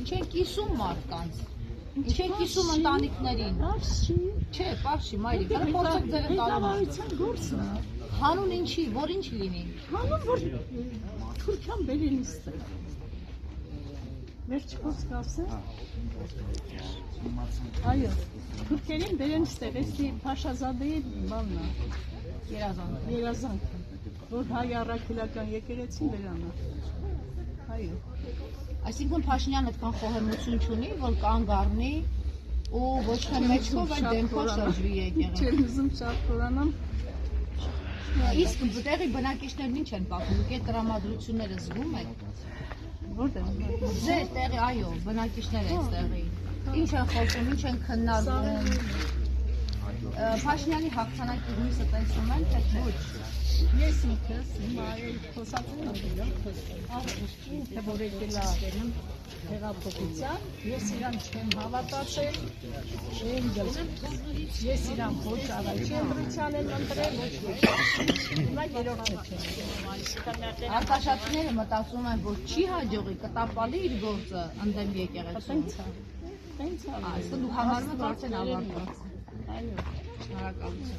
Ինչ են կիսում մարդկանց, ինչ են կիսում ընտանիքներին։ Չէ, պարշի, մայրիկ, փորձեք ձեր ընտանիքին գործն է։ Հանուն ինչի, որ ինչ լինի։ Հանուն որ Թուրքիան բերելիս է։ Վերջ խոսք ասեմ։ Այո, թուրքերին բերելիս է, էստի Փաշազադեի բանն է։ Երազանքը, որ հայ առաքելական եկեղեցին դրանա։ Այո։ Այսինքն Փաշինյանը այդքան խոհեմություն չունի, որ կանգ առնի ու ոչ թե մեջքով, այլ դեմքով շրջվի եկեղեցին։ Չեմ ուզում շատ խորանամ։ Իսկ տեղի բնակիչներն ինչ են պատմում, դուք այդ տրամադրությունները զգում եք։ Որտե՞ղ։ Ձեր տեղի, այո, բնակիչները այստեղի։ Ինչ են խոսում, ինչ են քննարկում։ Փաշինյանի հաղթանակի հույսը տեսնում են, թե ոչ։ Ես ինքս հիմա խոսացել եմ, թե որ եկել է հեղափոխության, ես իրան չեմ հավատացել, չեմ գլել, ես իրան ոչ առաջին դրության եմ ընտրել, ոչ հիմա երորդը չեմ։ Արտաշատները մտածում են, որ չի հաջողի, կտապալի իր գործը ընդդեմ եկեղեցու։ Տենց է։ Այսինքն դու համարում ես արդեն ավարտված։ Այո։ Շնորհակալություն։